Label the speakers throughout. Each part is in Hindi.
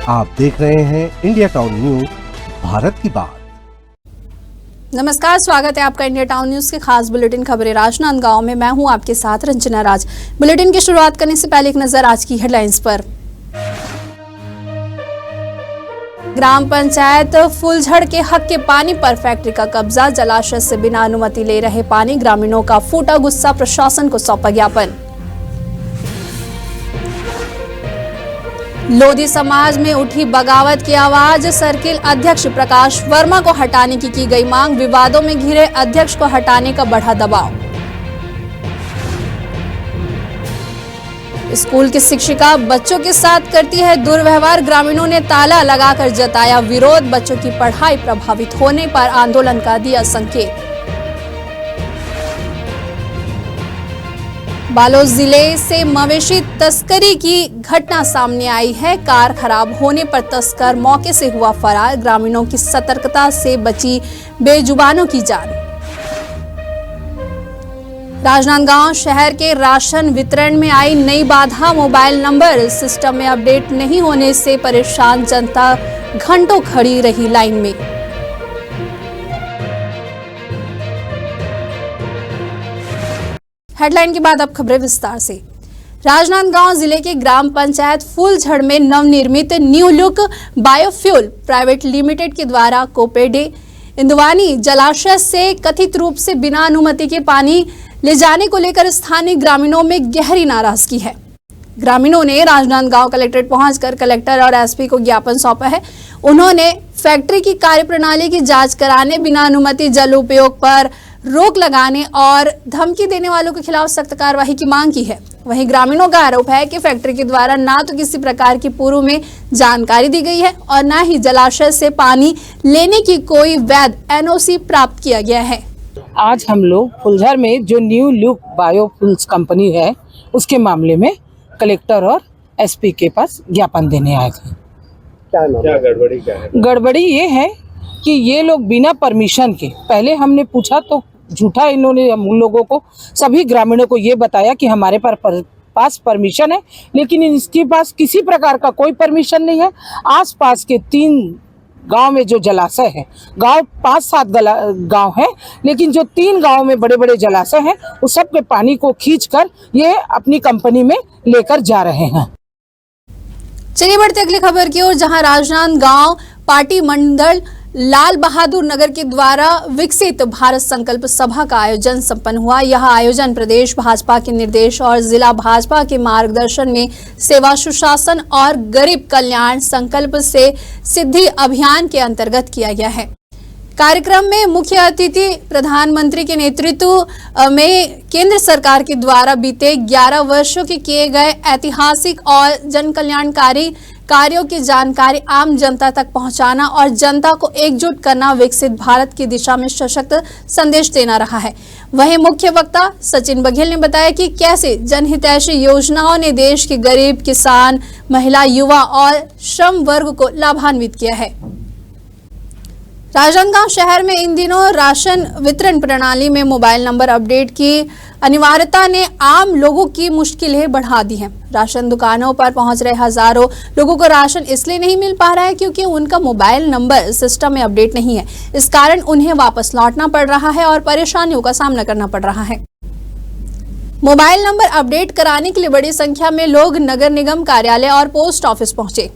Speaker 1: आप देख रहे हैं इंडिया टाउन न्यूज, भारत की बात।
Speaker 2: नमस्कार, स्वागत है आपका इंडिया टाउन न्यूज के खास बुलेटिन खबरें राजनांदगांव में। मैं हूं आपके साथ रंजना राज। बुलेटिन की शुरुआत करने से पहले एक नजर आज की हेडलाइंस पर। ग्राम पंचायत फुलझड़ के हक के पानी पर फैक्ट्री का कब्जा, जलाशय से बिना अनुमति ले रहे पानी, ग्रामीणों का फूटा गुस्सा, प्रशासन को सौंपा ज्ञापन। लोधी समाज में उठी बगावत की आवाज, सर्किल अध्यक्ष प्रकाश वर्मा को हटाने की गई मांग, विवादों में घिरे अध्यक्ष को हटाने का बढ़ा दबाव। स्कूल की शिक्षिका बच्चों के साथ करती है दुर्व्यवहार, ग्रामीणों ने ताला लगाकर जताया विरोध, बच्चों की पढ़ाई प्रभावित होने पर आंदोलन का दिया संकेत। बालोद जिले से मवेशी तस्करी की घटना सामने आई है। कार खराब होने पर तस्कर मौके से हुआ फरार, ग्रामीणों की सतर्कता से बची बेजुबानों की जान। राजनांदगांव शहर के राशन वितरण में आई नई बाधा, मोबाइल नंबर सिस्टम में अपडेट नहीं होने से परेशान जनता घंटों खड़ी रही लाइन में। हेडलाइन के बाद अब खबरें विस्तार से। राजनांदगांव जिले के ग्राम पंचायत फूलझड़ में नवनिर्मित new look biofuel private limited के द्वारा कोपेडे इंदवानी जलाशय से कथित रूप से बिना अनुमति के पानी ले जाने को लेकर स्थानीय ग्रामीणों में गहरी नाराजगी है। ग्रामीणों ने राजनांदगांव कलेक्ट्रेट पहुंचकर कलेक्टर और एसपी को ज्ञापन सौंपा है। उन्होंने फैक्ट्री की कार्यप्रणाली की जांच कराने, बिना अनुमति जल उपयोग पर रोक लगाने और धमकी देने वालों के खिलाफ सख्त कार्रवाई की मांग की है। वहीं ग्रामीणों का आरोप है कि फैक्ट्री के द्वारा ना तो किसी प्रकार की पूर्व में जानकारी दी गई है और ना ही जलाशय से पानी लेने की कोई वैध एनओसी प्राप्त किया गया है।
Speaker 3: आज हम लोग फुलझड़ में जो न्यू लुक बायोफ्यूल्स कंपनी है उसके मामले में कलेक्टर और एसपी के पास ज्ञापन देने आए थे।
Speaker 4: क्या गड़बड़ी क्या है? गड़बड़ी
Speaker 3: ये है कि ये लोग बिना परमिशन के, पहले हमने पूछा तो झूठा इन्होंने हम लोगों को, सभी ग्रामीणों को ये बताया कि हमारे पास परमिशन है, लेकिन इसके पास किसी प्रकार का कोई परमिशन नहीं है। आसपास के 3 गांव में जो जलाशय है, गांव 5-7 गांव है, लेकिन जो 3 गांव में बड़े बड़े जलाशय हैं उस सब के पानी को खींचकर ये अपनी कंपनी में लेकर जा रहे हैं।
Speaker 2: चलिए बढ़ते अगली खबर की ओर, जहां राजनांदगांव पार्टी मंडल लाल बहादुर नगर के द्वारा विकसित भारत संकल्प सभा का आयोजन संपन्न हुआ। यह आयोजन प्रदेश भाजपा के निर्देश और जिला भाजपा के मार्गदर्शन में सेवा सुशासन और गरीब कल्याण संकल्प से सिद्धि अभियान के अंतर्गत किया गया है। कार्यक्रम में मुख्य अतिथि प्रधानमंत्री के नेतृत्व में केंद्र सरकार के द्वारा बीते 11 वर्षों के किए गए ऐतिहासिक और जन कल्याणकारी कार्यों की जानकारी आम जनता तक पहुंचाना और जनता को एकजुट करना विकसित भारत की दिशा में सशक्त संदेश देना रहा है। वहीं मुख्य वक्ता सचिन बघेल ने बताया कि कैसे जनहितैषी योजनाओं ने देश के गरीब, किसान, महिला, युवा और श्रम वर्ग को लाभान्वित किया है। राजनांदगांव शहर में इन दिनों राशन वितरण प्रणाली में मोबाइल नंबर अपडेट की अनिवार्यता ने आम लोगों की मुश्किलें बढ़ा दी हैं। राशन दुकानों पर पहुंच रहे हजारों लोगों को राशन इसलिए नहीं मिल पा रहा है क्योंकि उनका मोबाइल नंबर सिस्टम में अपडेट नहीं है। इस कारण उन्हें वापस लौटना पड़ रहा है और परेशानियों का सामना करना पड़ रहा है। मोबाइल नंबर अपडेट कराने के लिए बड़ी संख्या में लोग नगर निगम कार्यालय और पोस्ट ऑफिस पहुंचे।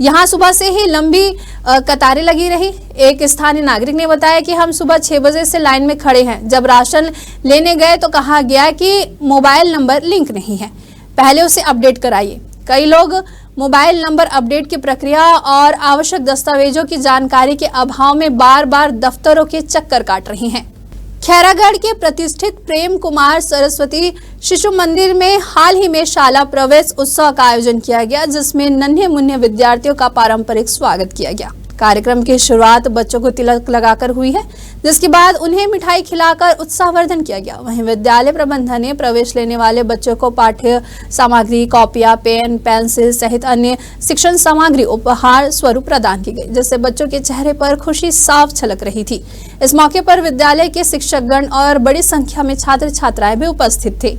Speaker 2: यहां सुबह से ही लंबी कतारें लगी रही। एक स्थानीय नागरिक ने बताया कि हम सुबह 6 बजे से लाइन में खड़े हैं। जब राशन लेने गए तो कहा गया कि मोबाइल नंबर लिंक नहीं है, पहले उसे अपडेट कराइए। कई लोग मोबाइल नंबर अपडेट की प्रक्रिया और आवश्यक दस्तावेजों की जानकारी के अभाव में बार बार दफ्तरों के चक्कर काट रहे हैं। खैरागढ़ के प्रतिष्ठित प्रेम कुमार सरस्वती शिशु मंदिर में हाल ही में शाला प्रवेश उत्सव का आयोजन किया गया, जिसमें नन्हे मुन्ने विद्यार्थियों का पारंपरिक स्वागत किया गया। कार्यक्रम की शुरुआत बच्चों को तिलक लगाकर हुई है, जिसके बाद उन्हें मिठाई खिलाकर उत्साहवर्धन किया गया। वहीं विद्यालय प्रबंधन ने प्रवेश लेने वाले बच्चों को पाठ्य सामग्री, कॉपियां, पेन, पेंसिल सहित अन्य शिक्षण सामग्री उपहार स्वरूप प्रदान की गई, जिससे बच्चों के चेहरे पर खुशी साफ झलक रही थी। इस मौके पर विद्यालय के शिक्षकगण और बड़ी संख्या में छात्र छात्राएं भी उपस्थित थे।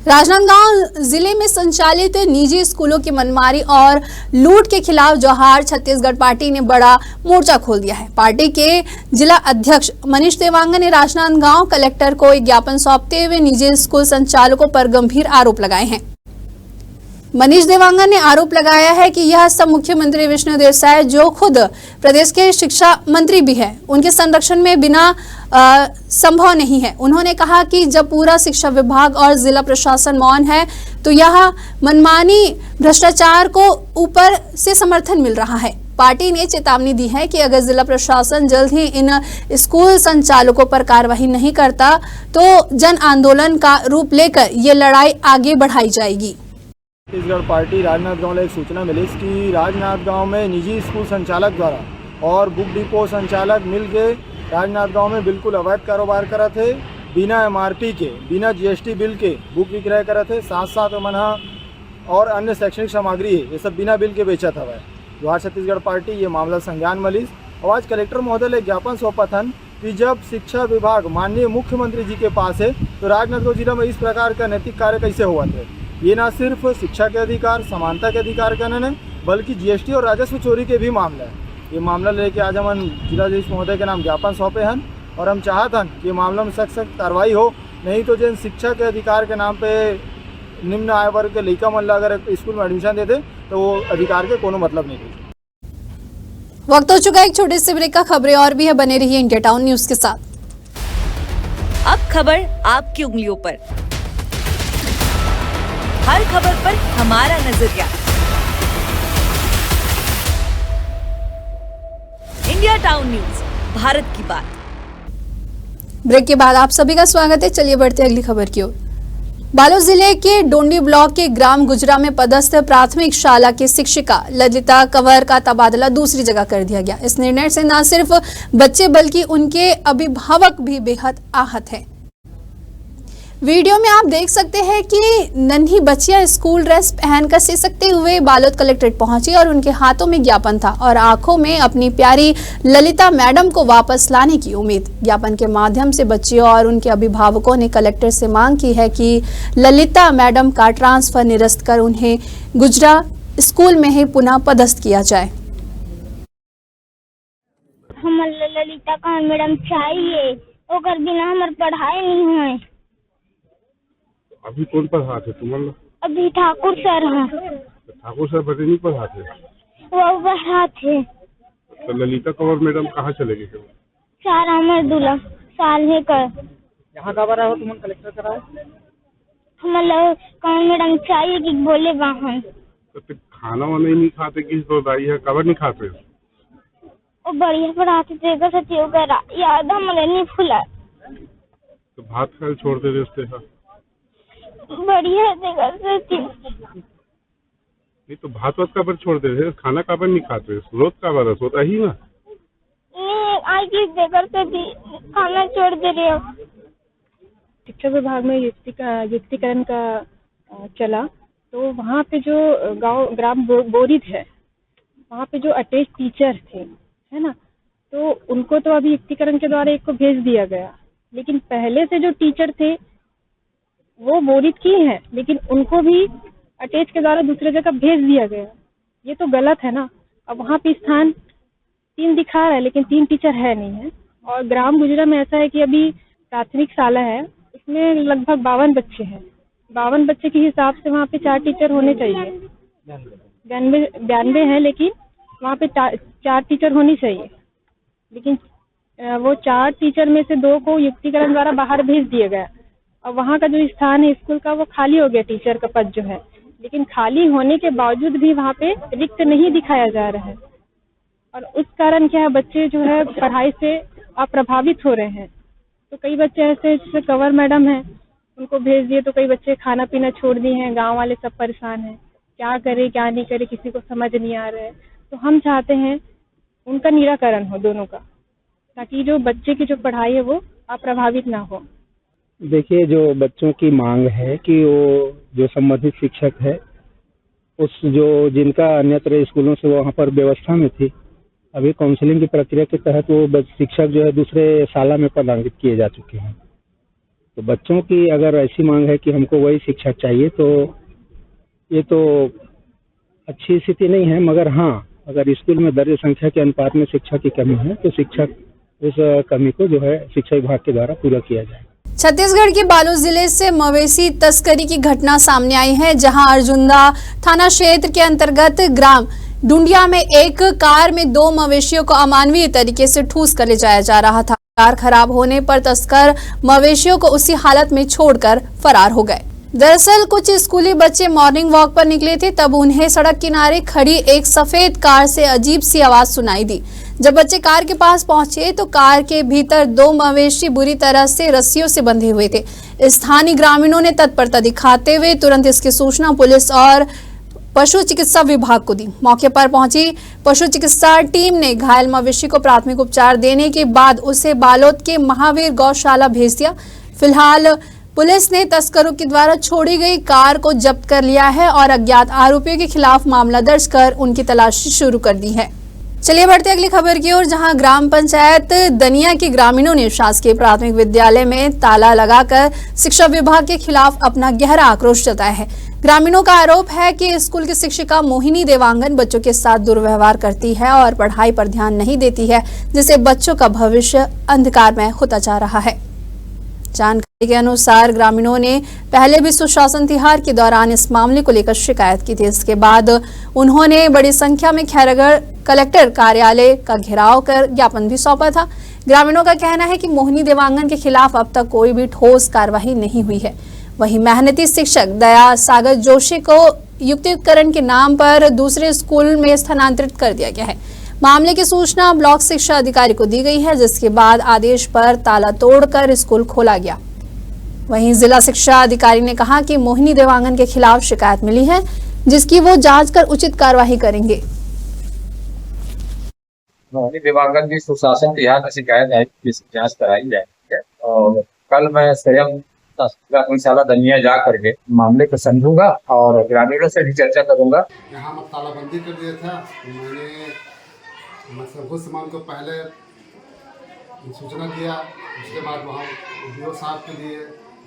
Speaker 2: राजनांदगांव जिले में संचालित निजी स्कूलों की मनमानी और लूट के खिलाफ जोहार छत्तीसगढ़ पार्टी ने बड़ा मोर्चा खोल दिया है। पार्टी के जिला अध्यक्ष मनीष देवांगन ने राजनांदगांव कलेक्टर को एक ज्ञापन सौंपते हुए निजी स्कूल संचालकों पर गंभीर आरोप लगाए हैं। मनीष देवांगन ने आरोप लगाया है कि यह सब मुख्यमंत्री विष्णुदेव साय, जो खुद प्रदेश के शिक्षा मंत्री भी हैं, उनके संरक्षण में बिना संभव नहीं है। उन्होंने कहा कि जब पूरा शिक्षा विभाग और जिला प्रशासन मौन है तो यह मनमानी भ्रष्टाचार को ऊपर से समर्थन मिल रहा है। पार्टी ने चेतावनी दी है कि अगर जिला प्रशासन जल्द ही इन स्कूल संचालकों पर कार्रवाई नहीं करता तो जन आंदोलन का रूप लेकर ये लड़ाई आगे बढ़ाई जाएगी।
Speaker 5: छत्तीसगढ़ पार्टी राजनांदगांव में एक सूचना मिली कि राजनांदगांव में निजी स्कूल संचालक द्वारा और बुक डिपो संचालक मिलके राजनांदगांव में बिल्कुल अवैध कारोबार करा थे, बिना MRP के, बिना GST बिल के बुक विक्रय करा थे, साथ साथ मना और अन्य शैक्षणिक सामग्री है ये सब बिना बिल के बेचा था। जोहार छत्तीसगढ़ पार्टी ये मामला संज्ञान मलिस और आज कलेक्टर महोदय ने ज्ञापन सौंपा था कि जब शिक्षा विभाग माननीय मुख्यमंत्री जी के पास है तो राजनांदगांव जिला में इस प्रकार का नैतिक कार्य कैसे हुआ था। ये ना सिर्फ शिक्षा के अधिकार, समानता के अधिकार का नहीं बल्कि GST और राजस्व चोरी के भी मामला है। ये मामला लेके आज हम जिलाधीश महोदय के नाम ज्ञापन सौंपे हैं और हम चाहते हैं कि मामला में सख्त कार्रवाई हो, नहीं तो जिन शिक्षा के अधिकार के नाम पे निम्न आय वर्ग के लड़का मन अगर स्कूल में एडमिशन देते तो वो अधिकार के कोनो मतलब नहीं है।
Speaker 2: वक्त हो चुका है एक छोटे से ब्रेक का। खबरें और भी है, बने रहिए इंडिया टाउन न्यूज के साथ।
Speaker 6: अब खबर आपकी उंगलियों पर, हर खबर पर हमारा नजरिया। इंडिया टाउन न्यूज, भारत की बात।
Speaker 2: ब्रेक के बाद आप सभी का स्वागत है। चलिए बढ़ते अगली खबर की ओर। बालोद जिले के डोंडी ब्लॉक के ग्राम गुजरा में पदस्थ प्राथमिक शाला की शिक्षिका ललिता कंवर का तबादला दूसरी जगह कर दिया गया। इस निर्णय से न सिर्फ बच्चे बल्कि उनके अभिभावक भी बेहद आहत हैं। वीडियो में आप देख सकते हैं कि नन्ही बच्चियां स्कूल ड्रेस पहनकर सिसकते हुए बालोद कलेक्ट्रेट पहुंची और उनके हाथों में ज्ञापन था और आंखों में अपनी प्यारी ललिता मैडम को वापस लाने की उम्मीद। ज्ञापन के माध्यम से बच्चियों और उनके अभिभावकों ने कलेक्टर से मांग की है कि ललिता मैडम का ट्रांसफर निरस्त कर उन्हें गुजरा स्कूल में ही पुनः पदस्थ किया जाए।
Speaker 7: हमारे ललिता कंवर मैडम चाहिए, ओकर बिना हमार पढ़ाई नहीं हुए।
Speaker 8: अभी कौन पढ़ाते तुम्हारा?
Speaker 7: अभी ठाकुर सर हैं।
Speaker 8: ठाकुर सर बड़े नहीं पढ़ाते?
Speaker 7: वो पढ़ाते।
Speaker 8: तो ललिता कंवर मैडम कहाँ चले गए?
Speaker 7: सर हमारे दूल्हा साल है कर।
Speaker 5: यहाँ कब रहा हो तुम कलेक्टर कराए?
Speaker 7: हमारे कंवर मैडम चाहिए कि बोले वहाँ।
Speaker 8: तो खाना वाना नहीं खाते, किस दो दाई है कबर नहीं खाते?
Speaker 7: वो बढ़िया पढ़ाते थे, सचिव करा याद हमारे नहीं भूला।
Speaker 8: तो भात खाए छोड़ते देते हैं?
Speaker 7: बढ़िया देगा सचिव।
Speaker 8: नहीं तो भात वात काबर छोड़ देते, खाना काबर नहीं खाते, रोज काबर सोता ही ना?
Speaker 7: नहीं आई किस देकर सचिव खाना छोड़ दे रहे हो।
Speaker 9: शिक्षा विभाग में युक्तिकरण का चला तो वहाँ पे जो ग्राम बोरिद है वहाँ पे जो अटैच टीचर थे है ना, तो उनको तो अभी युक्तिकरण के द्वारा एक को भेज दिया गया, लेकिन पहले से जो टीचर थे वो बोरिद की है लेकिन उनको भी अटैच के द्वारा दूसरे जगह भेज दिया गया। ये तो गलत है ना। अब वहाँ पे स्थान 3 दिखा रहा है लेकिन 3 टीचर है नहीं है। और ग्राम गुजरा में ऐसा है कि अभी प्राथमिक शाला है, इसमें लगभग 52 बच्चे हैं। 52 बच्चे के हिसाब से वहाँ पे 4 टीचर होने चाहिए। 92 है लेकिन वहाँ पे 4 टीचर होनी चाहिए, लेकिन वो 4 टीचर में से 2 को युक्तिकरण द्वारा बाहर भेज दिया गया। और वहाँ का जो स्थान है स्कूल का वो खाली हो गया, टीचर का पद जो है, लेकिन खाली होने के बावजूद भी वहाँ पे रिक्त नहीं दिखाया जा रहा है। और उस कारण क्या है, बच्चे जो है पढ़ाई से अप्रभावित हो रहे हैं। तो कई बच्चे ऐसे जैसे कंवर मैडम हैं, उनको भेज दिए तो कई बच्चे खाना पीना छोड़ दिए हैं। गांव वाले सब परेशान हैं, क्या करे क्या नहीं करे किसी को समझ नहीं आ रहा है। तो हम चाहते हैं उनका निराकरण हो दोनों का, ताकि जो बच्चे की जो पढ़ाई है वो अप्रभावित ना हो।
Speaker 10: देखिए, जो बच्चों की मांग है कि वो जो संबंधित शिक्षक है उस जो जिनका अन्यत्र स्कूलों से वहाँ पर व्यवस्था में थी, अभी काउंसलिंग की प्रक्रिया के तहत वो शिक्षक जो है दूसरे शाला में पदांकित किए जा चुके हैं। तो बच्चों की अगर ऐसी मांग है कि हमको वही शिक्षक चाहिए, तो ये तो अच्छी स्थिति नहीं है। मगर हाँ, अगर स्कूल में दर्ज संख्या के अनुपात में शिक्षक की कमी है तो शिक्षक उस कमी को जो है शिक्षा विभाग के द्वारा पूरा किया जाए।
Speaker 2: छत्तीसगढ़ के बालोद जिले से मवेशी तस्करी की घटना सामने आई है, जहां अर्जुंदा थाना क्षेत्र के अंतर्गत ग्राम डुंडिया में एक कार में 2 मवेशियों को अमानवीय तरीके से ठूस कर ले जाया जा रहा था। कार खराब होने पर तस्कर मवेशियों को उसी हालत में छोड़कर फरार हो गए। दरअसल कुछ स्कूली बच्चे मॉर्निंग वॉक पर निकले थे, तब उन्हें सड़क किनारे खड़ी एक सफेद कार से अजीब सी आवाज सुनाई दी। जब बच्चे कार के पास पहुंचे तो कार के भीतर 2 मवेशी बुरी तरह से रस्सियों से बंधे हुए थे। स्थानीय ग्रामीणों ने तत्परता दिखाते हुए तुरंत इसकी सूचना पुलिस और पशु चिकित्सा विभाग को दी। मौके पर पहुंची पशु चिकित्सा टीम ने घायल मवेशी को प्राथमिक उपचार देने के बाद उसे बालोद के महावीर गौशाला भेज दिया। फिलहाल पुलिस ने तस्करों के द्वारा छोड़ी गई कार को जब्त कर लिया है और अज्ञात आरोपियों के खिलाफ मामला दर्ज कर उनकी तलाशी शुरू कर दी है। चलिए बढ़ते अगली खबर की ओर, जहां ग्राम पंचायत दनिया के ग्रामीणों ने शासकीय प्राथमिक विद्यालय में ताला लगाकर शिक्षा विभाग के खिलाफ अपना गहरा आक्रोश जताया है। ग्रामीणों का आरोप है कि स्कूल की शिक्षिका मोहिनी देवांगन बच्चों के साथ दुर्व्यवहार करती है और पढ़ाई पर ध्यान नहीं देती है, जिससे बच्चों का भविष्य अंधकारमय होता जा रहा है। जानकारी के अनुसार ग्रामीणों ने पहले भी सुशासन तिहार के दौरान इस मामले को लेकर शिकायत की थी। इसके बाद उन्होंने बड़ी संख्या में खैरागढ़ कलेक्टर कार्यालय का घेराव कर ज्ञापन भी सौंपा था। ग्रामीणों का कहना है कि मोहिनी देवांगन के खिलाफ अब तक कोई भी ठोस कार्रवाई नहीं हुई है। वहीं मेहनती शिक्षक दया सागर जोशी को युक्तिकरण के नाम पर दूसरे स्कूल में स्थानांतरित कर दिया गया है। मामले की सूचना ब्लॉक शिक्षा अधिकारी को दी गई है, जिसके बाद आदेश पर ताला तोड़कर स्कूल खोला गया। वहीं जिला शिक्षा अधिकारी ने कहा कि मोहिनी देवांगन के खिलाफ शिकायत मिली है, जिसकी वो जांच कर उचित कार्यवाही करेंगे।
Speaker 11: मोहिनी देवांगन की सुशासन तिहार में शिकायत है, जिसकी जांच कराई जाए और कल मैं स्वयं गौशाला दनिया जा करके मामले को समझूंगा और ग्रामीणों से भी चर्चा करूंगा।
Speaker 12: यहाँ मैं तालाबंदी कर दिया था। मैं सबको सामान को पहले सूचना दिया, उसके बाद वहाँ बीओ साहब के लिए,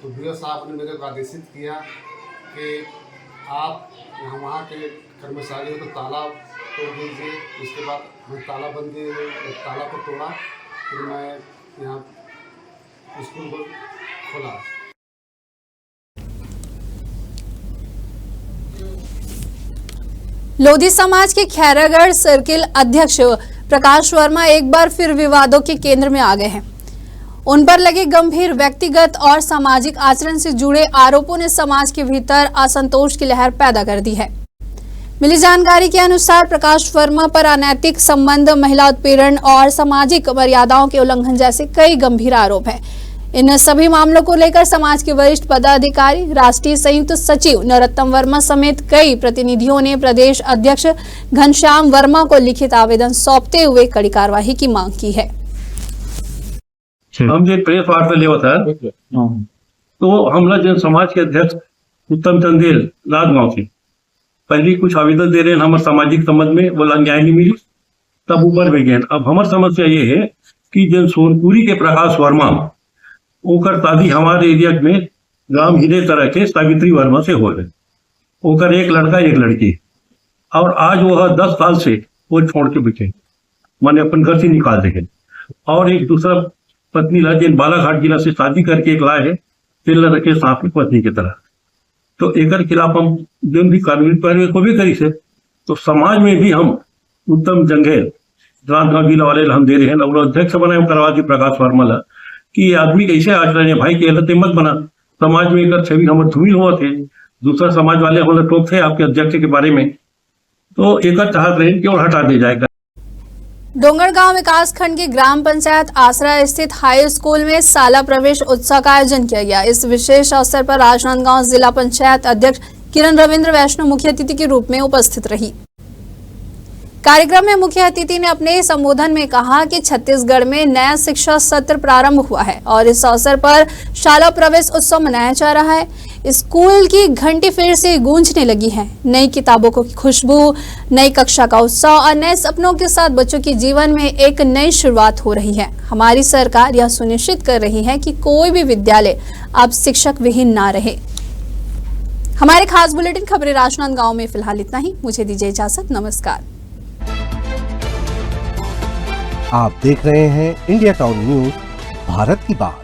Speaker 12: तो बीओ साहब ने मेरे को आदेशित किया कि आप वहाँ के कर्मचारियों को ताला तोड़ दीजिए। उसके बाद मैं तालाबंदी ताला को तोड़ा, फिर मैं यहाँ स्कूल को खोला।
Speaker 2: लोधी समाज के खैरागढ़ सर्किल अध्यक्ष प्रकाश वर्मा एक बार फिर विवादों के केंद्र में आ गए हैं। उन पर लगे गंभीर व्यक्तिगत और सामाजिक आचरण से जुड़े आरोपों ने समाज के भीतर असंतोष की लहर पैदा कर दी है। मिली जानकारी के अनुसार प्रकाश वर्मा पर अनैतिक संबंध, महिला उत्पीड़न और सामाजिक मर्यादाओं के उल्लंघन जैसे कई गंभीर आरोप हैं। इन सभी मामलों को लेकर समाज के वरिष्ठ पदाधिकारी, राष्ट्रीय संयुक्त सचिव नरोत्तम वर्मा समेत कई प्रतिनिधियों ने प्रदेश अध्यक्ष घनश्याम वर्मा को लिखित आवेदन सौंपते हुए कड़ी कार्रवाई की मांग की है।
Speaker 13: हम जो प्रेस वार्ता ले होता है तो हमला जन समाज के अध्यक्ष उत्तम चंदेल राजगांव से पहले कुछ आवेदन दे रहे हैं हमारे सामाजिक संबंध में, बोला न्याय नहीं मिली, तब ऊपर भी गए। अब हमारी समस्या ये है कि जन सोनपुरी के प्रकाश वर्मा ओकर शादी हमारे एरिया में ग्राम हीरे तरह के सावित्री वर्मा से हो रहे, ओकर एक लड़का एक लड़की, और आज वह 10 साल से वो छोड़ के बैठे, माने अपन घर से निकाल देंगे। और एक दूसरा पत्नी ला जिन बालाघाट जिला से शादी करके एक लाए है, तिल रखे सांप की पत्नी की तरह। तो एक खिलाफ हम जो भी कानूनी कार्रवाई को भी करी से, तो समाज में भी हम उत्तम जंगेल राजगांव जिला वाले हम दे रहे हैं और अध्यक्ष बनाए करवा दी प्रकाश वर्मा ला कि ये आदमी कैसे आचरण है भाई, के हालत मत बना। समाज में एक छवि हमारे धूमिल हुआ थे, दूसरा समाज वाले हमारे टोक थे आपके अध्यक्ष के बारे में, तो एक चाहत रहे कि और हटा दिया जाएगा।
Speaker 2: डोंगरगांव विकास खंड के ग्राम पंचायत आसरा स्थित हाई स्कूल में साला प्रवेश उत्सव का आयोजन किया गया। इस विशेष अवसर पर राजनांदगांव जिला पंचायत अध्यक्ष किरण रविंद्र वैष्णव मुख्य अतिथि के रूप में उपस्थित रही। कार्यक्रम में मुख्य अतिथि ने अपने संबोधन में कहा कि छत्तीसगढ़ में नया शिक्षा सत्र प्रारंभ हुआ है और इस अवसर पर शाला प्रवेश उत्सव मनाया जा रहा है। स्कूल की घंटी फिर से गूंजने लगी है। नई किताबों की खुशबू, नई कक्षा का उत्साह और नए सपनों के साथ बच्चों के जीवन में एक नई शुरुआत हो रही है। हमारी सरकार यह सुनिश्चित कर रही है कि कोई भी विद्यालय अब शिक्षक विहीन ना रहे। हमारे खास बुलेटिन खबरें राजनांदगांव में फिलहाल इतना ही। मुझे दीजिए इजाजत। नमस्कार।
Speaker 1: आप देख रहे हैं इंडिया टाउन न्यूज, भारत की बात।